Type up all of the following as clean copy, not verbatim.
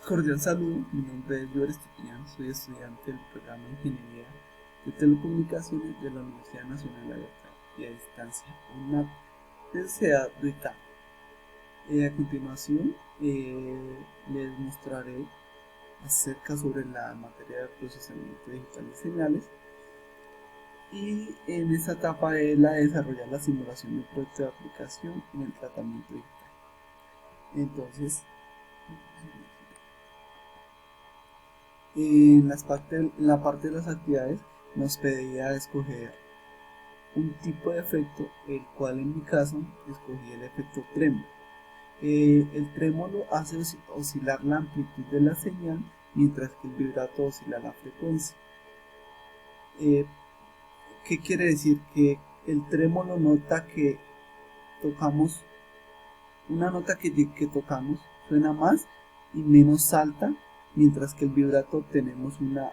Cordial saludo, mi nombre es Joel Estupiñán, soy estudiante del programa de Ingeniería de Telecomunicaciones de la Universidad Nacional Abierta y a Distancia UNAP de Ciudad Duitama. A continuación les mostraré acerca sobre la materia de procesamiento digital de señales, y en esta etapa es la de desarrollar la simulación de un proyecto de aplicación en el tratamiento digital. Entonces, en la parte de las actividades nos pedía escoger un tipo de efecto, el cual en mi caso escogí el efecto trémolo. El trémolo hace oscilar la amplitud de la señal, mientras que el vibrato oscila la frecuencia. ¿Qué quiere decir? Que el trémolo nota que tocamos, una nota que tocamos suena más y menos alta, mientras que el vibrato tenemos una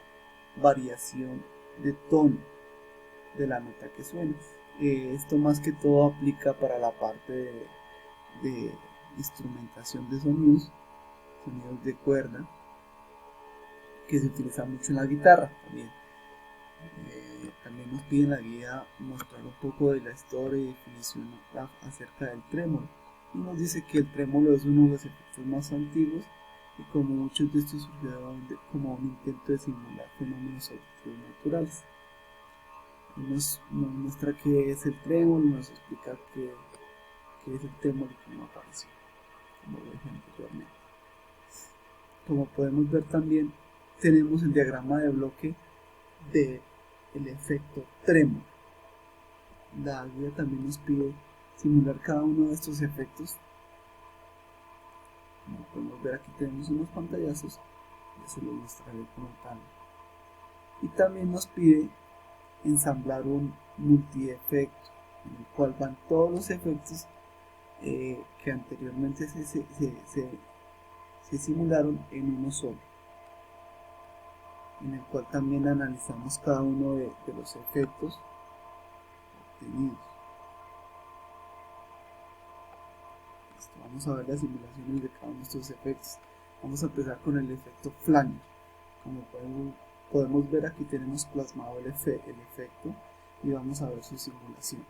variación de tono de la nota que suena. Esto más que todo aplica para la parte de instrumentación de sonidos de cuerda, que se utiliza mucho en la guitarra también. También nos pide en la guía mostrar un poco de la historia y definición acerca del trémolo, y nos dice que el trémolo es uno de los efectos más antiguos, y como muchos de estos surgieron como un intento de simular fenómenos auditivos naturales. Nos muestra qué es el trémolo, nos explica qué es el trémolo y cómo apareció, como lo dije anteriormente. Como podemos ver también, tenemos el diagrama de bloque del efecto trémolo. La guía también nos pide simular cada uno de estos efectos. Como podemos ver, aquí tenemos unos pantallazos, ya se los mostraré como tal. Y también nos pide ensamblar un multiefecto, en el cual van todos los efectos que anteriormente se simularon en uno solo, en el cual también analizamos cada uno de los efectos obtenidos. Vamos a ver las simulaciones de cada uno de estos efectos. Vamos a empezar con el efecto flanger. Como podemos ver, aquí tenemos plasmado el efecto, y vamos a ver su simulación.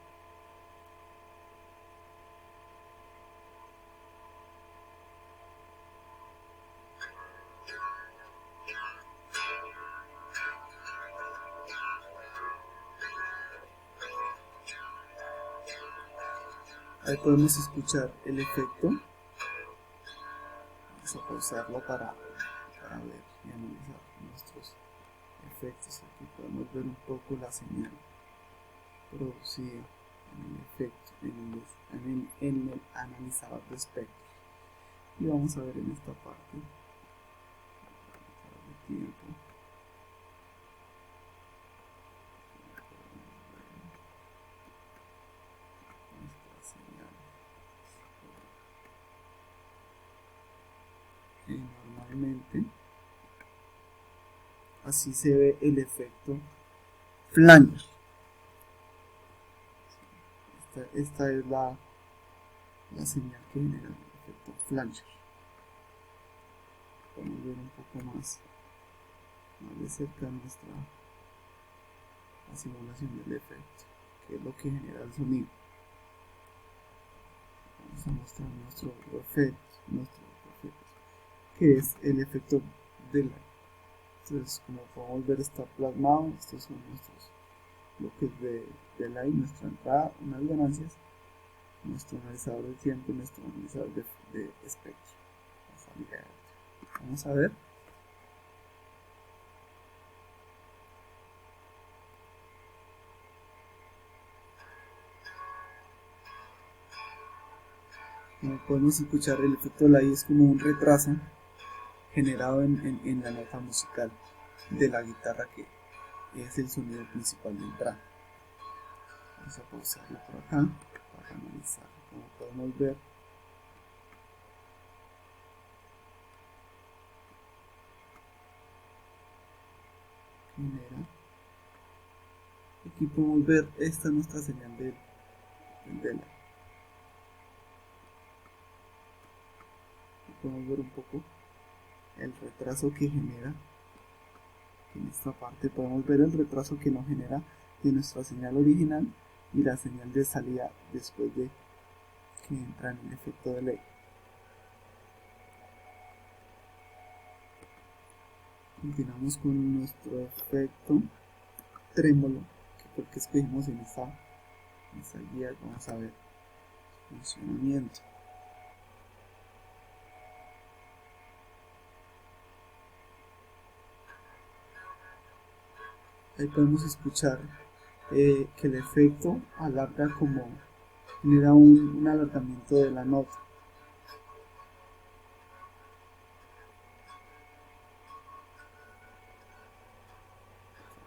Ahí podemos escuchar el efecto. Vamos a pausarlo para ver y analizar nuestros efectos. Aquí podemos ver un poco la señal producida en el efecto, en el analizador de espectros. Y vamos a ver en esta parte de tiempo. Normalmente así se ve el efecto flanger. Esta es la señal que genera el efecto flanger. Podemos ver un poco más de cerca la simulación del efecto, que es lo que genera el sonido. Vamos a mostrar nuestro efecto, que es el efecto del aire. Entonces, como podemos ver, está plasmado. Estos son nuestros bloques de light, nuestra entrada, unas ganancias, nuestro analizador de tiempo y nuestro analizador de espectro, la salida de audio. Vamos a ver. Como podemos escuchar, el efecto light es como un retraso generado en la nota musical de la guitarra, que es el sonido principal de entrada. Vamos a pausarlo por acá para analizar. Como podemos ver, genera. Aquí podemos ver, esta es nuestra señal del vela. Aquí podemos ver un poco el retraso que genera. En esta parte podemos ver el retraso que nos genera de nuestra señal original y la señal de salida después de que entra en el efecto delay. Continuamos con nuestro efecto trémolo, que porque escogimos en esa guía. Vamos a ver el funcionamiento. Ahí podemos escuchar que el efecto alarga, como genera un alargamiento de la nota.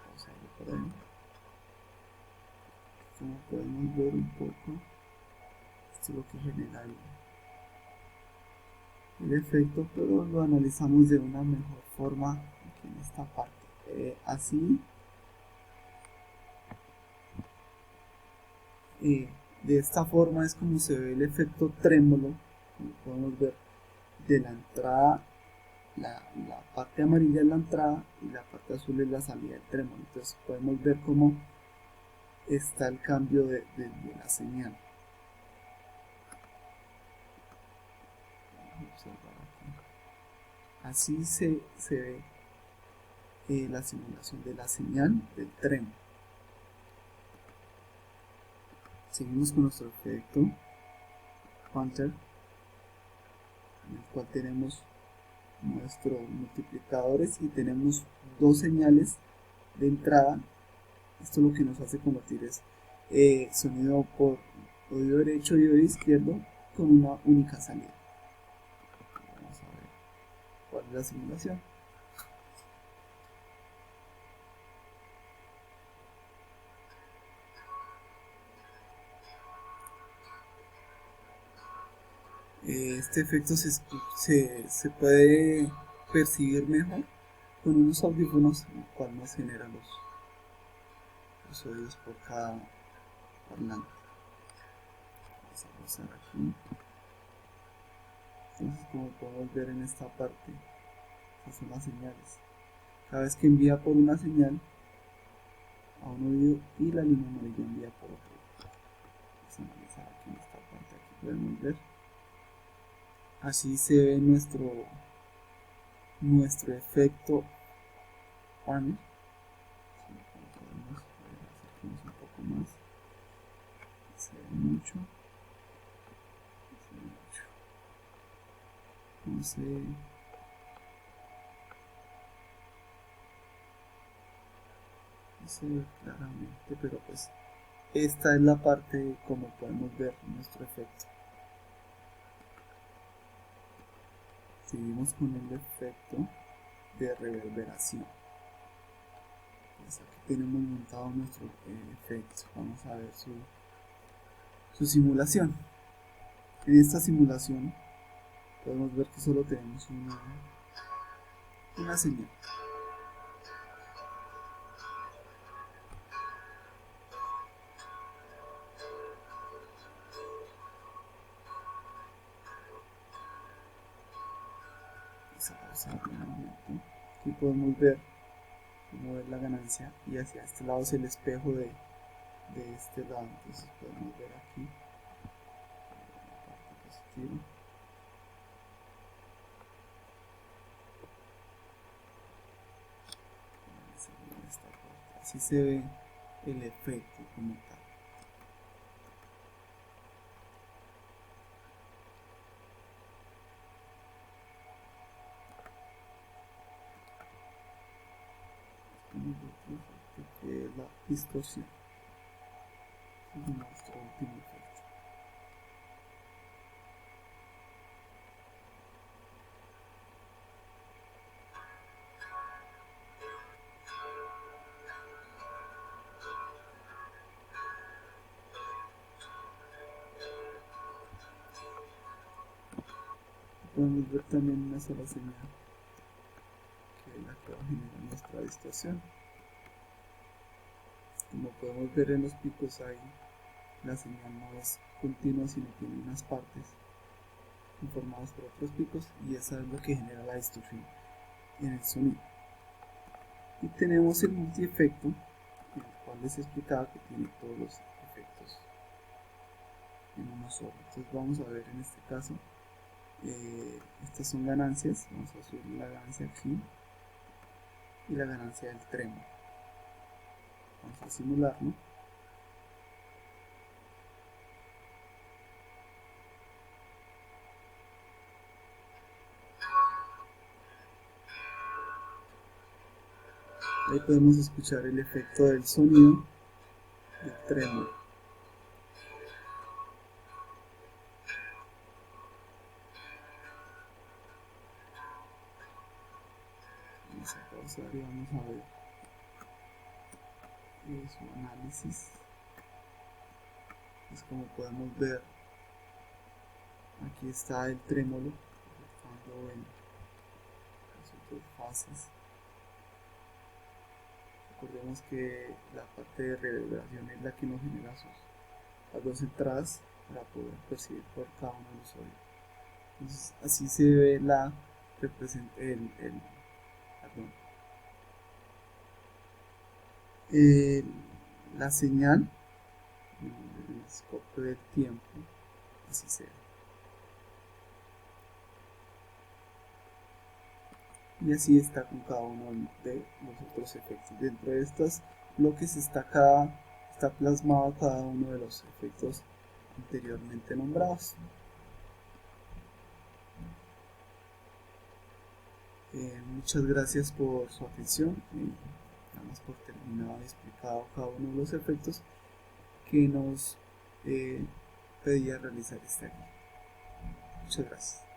Vamos a ver por ahí. Como podemos ver un poco, esto es lo que genera el efecto, pero lo analizamos de una mejor forma aquí en esta parte. Así, de esta forma es como se ve el efecto trémolo, como podemos ver, de la entrada. La parte amarilla es la entrada y la parte azul es la salida del trémolo. Entonces podemos ver cómo está el cambio de la señal. Vamos a observar aquí. Así se ve la simulación de la señal del trémolo. Seguimos con nuestro efecto counter, en el cual tenemos nuestros multiplicadores y tenemos dos señales de entrada. Esto lo que nos hace convertir es sonido por oído derecho y oído izquierdo con una única salida. Vamos a ver cuál es la simulación. Este efecto se puede percibir mejor con unos audífonos, en el cual nos genera los oídos por cada parlante. Vamos a pasar aquí. Entonces, como podemos ver en esta parte, estas son las señales. Cada vez que envía por una señal a un oído y la línea amarilla envía por otro. Vamos a analizar aquí en esta parte. Aquí podemos ver. Así se ve nuestro efecto panel. Podemos acercarnos un poco más. Se ve mucho. No sé. No se ve claramente, pero pues esta es la parte como podemos ver nuestro efecto. Seguimos con el efecto de reverberación. Pues aquí tenemos montado nuestro efecto. Vamos a ver su simulación. En esta simulación podemos ver que solo tenemos una señal. Aquí podemos ver cómo es la ganancia, y hacia este lado es el espejo de este lado. Entonces podemos ver aquí la parte positiva. Así se ve el efecto como tal. Que es la distorsión. Es nuestro último efecto. Podemos ver también una sola señal, que es la que va a generar nuestra distorsión. Como podemos ver en los picos, ahí la señal no es continua, sino tiene unas partes informadas por otros picos, y esa es lo que genera la distorsión. en el sonido. Y tenemos el multiefecto, en el cual les explicaba que tiene todos los efectos en uno solo. Entonces vamos a ver en este caso, estas son ganancias. Vamos a subir la ganancia aquí y la ganancia del trémolo. Vamos a simularlo. Ahí podemos escuchar el efecto del sonido del trémolo. Vamos a pausar y vamos a ver su análisis. Es como podemos ver, aquí está el trémolo afectando en las dos fases. Recordemos que la parte de reverberación es la que nos genera las dos entradas para poder percibir por cada uno de los sonidos. Entonces así se ve la la señal, el escopo del tiempo, así se ve. Y así está con cada uno de los otros efectos. Dentro de estos bloques está plasmado cada uno de los efectos anteriormente nombrados. Muchas gracias por su atención y damos por terminado y explicado cada uno de los efectos que nos pedía realizar esta guía. Muchas gracias.